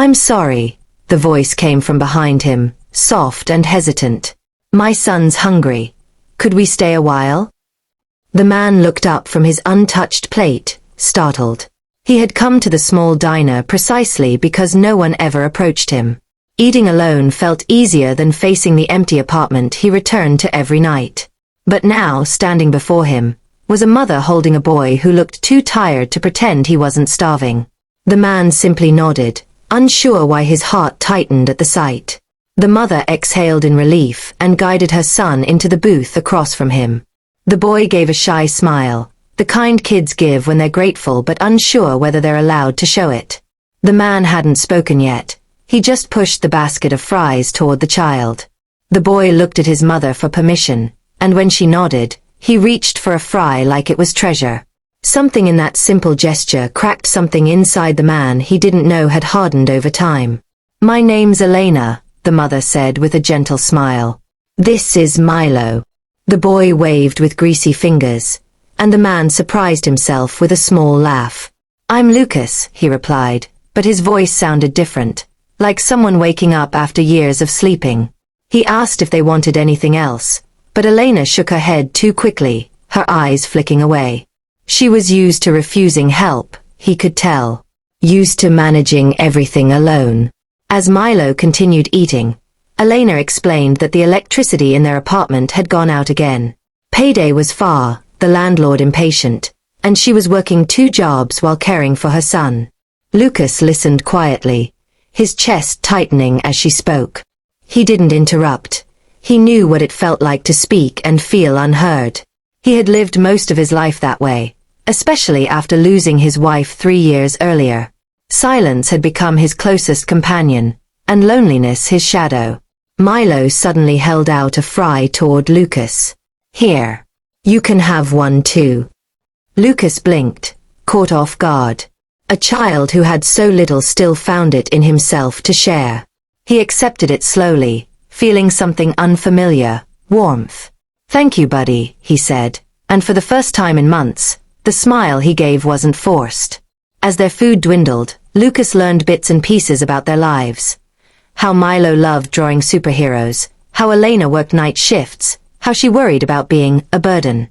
I'm sorry, the voice came from behind him, soft and hesitant. My son's hungry. Could we stay a while? The man looked up from his untouched plate, startled. He had come to the small diner precisely because no one ever approached him. Eating alone felt easier than facing the empty apartment he returned to every night. But now, standing before him, was a mother holding a boy who looked too tired to pretend he wasn't starving. The man simply nodded, unsure why his heart tightened at the sight. The mother exhaled in relief and guided her son into the booth across from him. The boy gave a shy smile, the kind kids give when they're grateful but unsure whether they're allowed to show it. The man hadn't spoken yet. He just pushed the basket of fries toward the child. The boy looked at his mother for permission, and when she nodded, he reached for a fry like it was treasure. Something in that simple gesture cracked something inside the man he didn't know had hardened over time. My name's Elena, the mother said with a gentle smile. This is Milo. The boy waved with greasy fingers, and the man surprised himself with a small laugh. I'm Lucas, he replied, but his voice sounded different, like someone waking up after years of sleeping. He asked if they wanted anything else, but Elena shook her head too quickly, her eyes flicking away. She was used to refusing help, he could tell. Used to managing everything alone. As Milo continued eating, Elena explained that the electricity in their apartment had gone out again. Payday was far, the landlord impatient, and she was working 2 jobs while caring for her son. Lucas listened quietly, his chest tightening as she spoke. He didn't interrupt. He knew what it felt like to speak and feel unheard. He had lived most of his life that way, especially after losing his wife 3 years earlier. Silence had become his closest companion, and loneliness his shadow. Milo suddenly held out a fry toward Lucas. Here. You can have one too. Lucas blinked, caught off guard. A child who had so little still found it in himself to share. He accepted it slowly, feeling something unfamiliar, warmth. Thank you, buddy, he said, and for the first time in months, the smile he gave wasn't forced. As their food dwindled, Lucas learned bits and pieces about their lives. How Milo loved drawing superheroes, how Elena worked night shifts, how she worried about being a burden.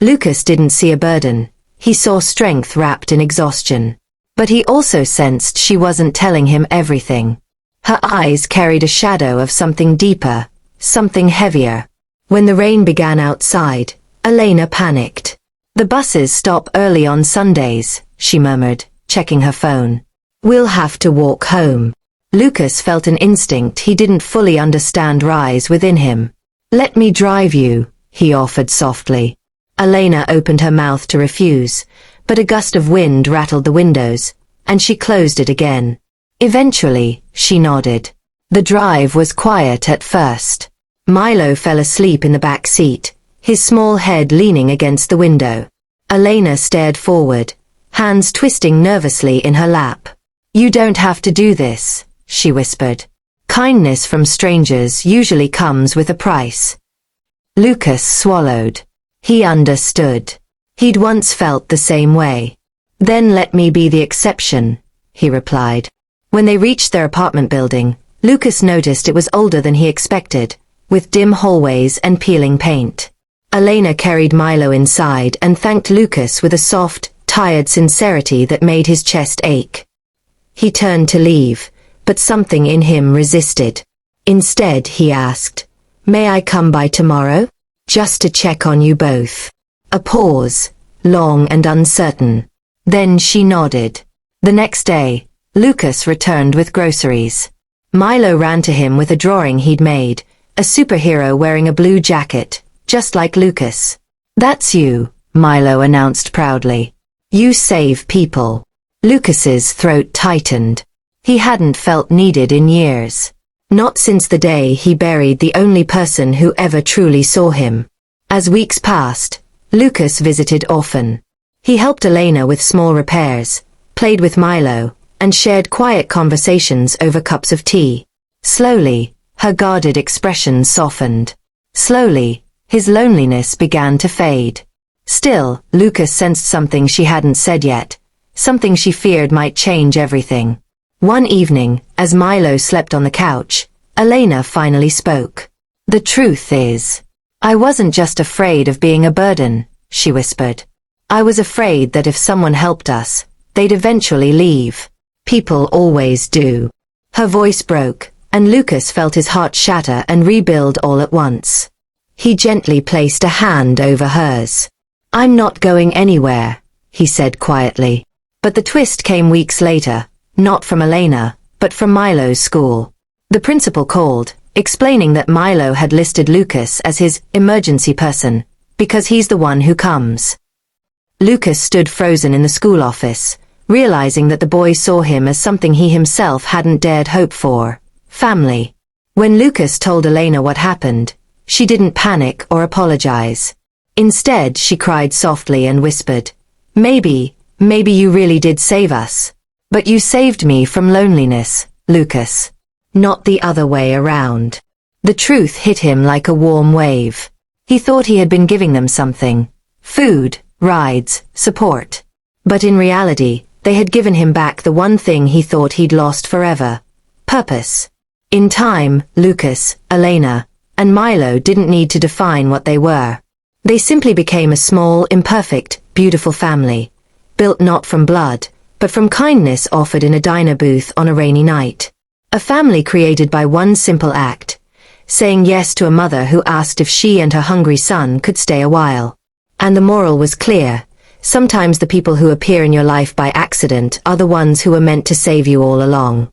Lucas didn't see a burden. He saw strength wrapped in exhaustion. But he also sensed she wasn't telling him everything. Her eyes carried a shadow of something deeper, something heavier. When the rain began outside, Elena panicked. The buses stop early on Sundays, she murmured, checking her phone. We'll have to walk home. Lucas felt an instinct he didn't fully understand rise within him. Let me drive you, he offered softly. Elena opened her mouth to refuse, but a gust of wind rattled the windows, and she closed it again. Eventually, she nodded. The drive was quiet at first. Milo fell asleep in the back seat, his small head leaning against the window. Elena stared forward, hands twisting nervously in her lap. You don't have to do this, she whispered. Kindness from strangers usually comes with a price. Lucas swallowed. He understood. He'd once felt the same way. Then let me be the exception, he replied. When they reached their apartment building, Lucas noticed it was older than he expected, with dim hallways and peeling paint. Elena carried Milo inside and thanked Lucas with a soft, tired sincerity that made his chest ache. He turned to leave, but something in him resisted. Instead, he asked, May I come by tomorrow? Just to check on you both. A pause, long and uncertain. Then she nodded. The next day, Lucas returned with groceries. Milo ran to him with a drawing he'd made, a superhero wearing a blue jacket, just like Lucas. That's you, Milo announced proudly. You save people. Lucas's throat tightened. He hadn't felt needed in years. Not since the day he buried the only person who ever truly saw him. As weeks passed, Lucas visited often. He helped Elena with small repairs, played with Milo, and shared quiet conversations over cups of tea. Slowly, her guarded expression softened. Slowly, his loneliness began to fade. Still, Lucas sensed something she hadn't said yet, something she feared might change everything. One evening, as Milo slept on the couch, Elena finally spoke. "The truth is, I wasn't just afraid of being a burden," she whispered. "I was afraid that if someone helped us, they'd eventually leave. People always do." Her voice broke, and Lucas felt his heart shatter and rebuild all at once. He gently placed a hand over hers. "I'm not going anywhere," he said quietly. But the twist came weeks later, not from Elena, but from Milo's school. The principal called, explaining that Milo had listed Lucas as his emergency person, because he's the one who comes. Lucas stood frozen in the school office, realizing that the boy saw him as something he himself hadn't dared hope for: family. When Lucas told Elena what happened, she didn't panic or apologize. Instead, she cried softly and whispered, Maybe you really did save us. But you saved me from loneliness, Lucas. Not the other way around." The truth hit him like a warm wave. He thought he had been giving them something: food, rides, support. But in reality, they had given him back the one thing he thought he'd lost forever: purpose. In time, Lucas, Elena, and Milo didn't need to define what they were. They simply became a small, imperfect, beautiful family, built not from blood, but from kindness offered in a diner booth on a rainy night. A family created by one simple act: saying yes to a mother who asked if she and her hungry son could stay a while. And the moral was clear: sometimes the people who appear in your life by accident are the ones who were meant to save you all along.